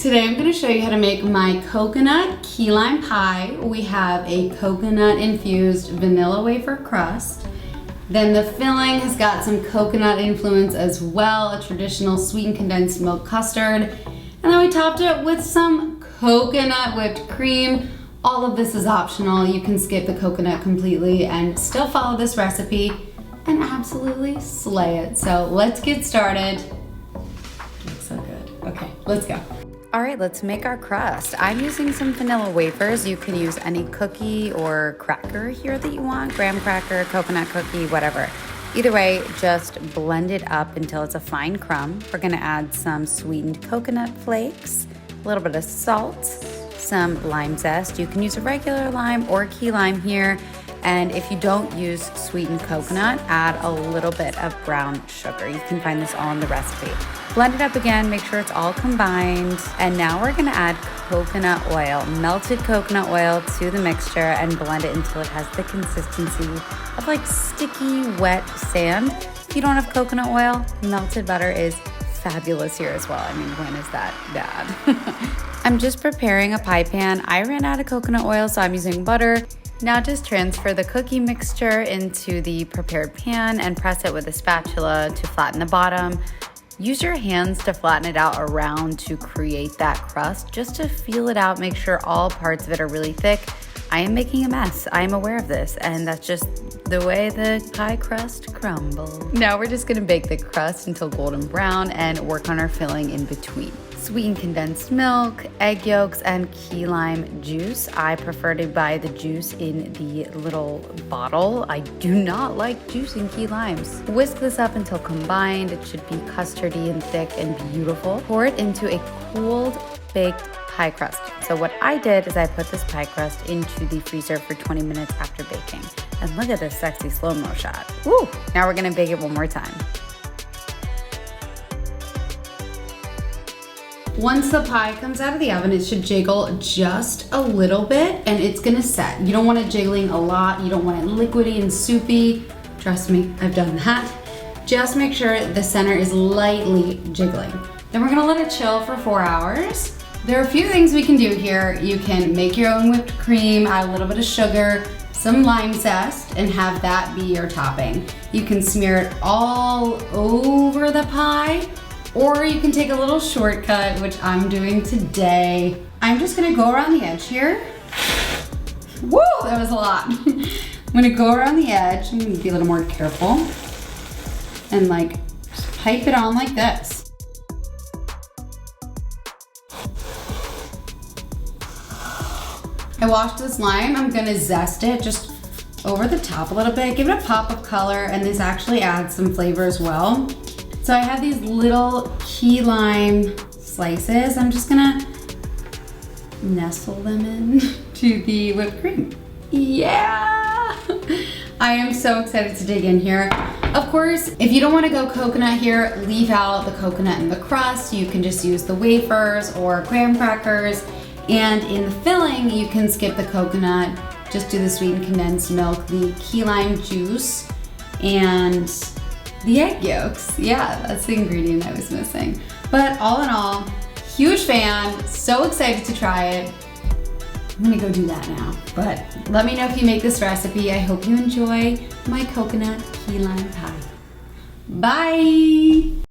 Today I'm going to show you how to make my coconut key lime pie. We have a coconut infused vanilla wafer crust. Then the filling has got some coconut influence as well, a traditional sweetened condensed milk custard. And then we topped it with some coconut whipped cream. All of this is optional. You can skip the coconut completely and still follow this recipe and absolutely slay it. So let's get started. Looks so good. Okay, let's go. All right, let's make our crust. I'm using some vanilla wafers. You can use any cookie or cracker here that you want, graham cracker, coconut cookie, whatever. Either way, just blend it up until it's a fine crumb. We're gonna add some sweetened coconut flakes, a little bit of salt, some lime zest. You can use a regular lime or key lime here. And if you don't use sweetened coconut, add a little bit of brown sugar. You can find this all in the recipe. Blend it up again, make sure it's all combined. And now we're gonna add coconut oil, melted coconut oil to the mixture and blend it until it has the consistency of like sticky, wet sand. If you don't have coconut oil, melted butter is fabulous here as well. I mean, when is that bad? I'm just preparing a pie pan. I ran out of coconut oil, so I'm using butter. Now just transfer the cookie mixture into the prepared pan and press it with a spatula to flatten the bottom. Use your hands to flatten it out around to create that crust, just to feel it out, make sure all parts of it are really thick. I am making a mess. I am aware of this, and that's just the way the pie crust crumbles. Now we're just gonna bake the crust until golden brown and work on our filling in between. Sweetened condensed milk, egg yolks, and key lime juice. I prefer to buy the juice in the little bottle. I do not like juicing key limes. Whisk this up until combined. It should be custardy and thick and beautiful. Pour it into a cooled baked pie crust. So what I did is I put this pie crust into the freezer for 20 minutes after baking. And look at this sexy slow-mo shot. Woo! Now we're gonna bake it one more time. Once the pie comes out of the oven, it should jiggle just a little bit and it's gonna set. You don't want it jiggling a lot. You don't want it liquidy and soupy. Trust me, I've done that. Just make sure the center is lightly jiggling. Then we're gonna let it chill for 4 hours. There are a few things we can do here. You can make your own whipped cream, add a little bit of sugar, some lime zest, and have that be your topping. You can smear it all over the pie, or you can take a little shortcut, which I'm doing today. I'm just gonna go around the edge here. Woo, that was a lot. I'm gonna go around the edge. I'm gonna be a little more careful. And like, just pipe it on like this. I washed this lime. I'm gonna zest it just over the top a little bit, give it a pop of color, and this actually adds some flavor as well. So I have these little key lime slices. I'm just gonna nestle them in to the whipped cream. Yeah! I am so excited to dig in here. Of course, if you don't wanna go coconut here, leave out the coconut in the crust. You can just use the wafers or graham crackers. And in the filling, you can skip the coconut, just do the sweetened condensed milk, the key lime juice, and the egg yolks. Yeah, that's the ingredient I was missing. But all in all, huge fan, so excited to try it. I'm gonna go do that now. But let me know if you make this recipe. I hope you enjoy my coconut key lime pie. Bye!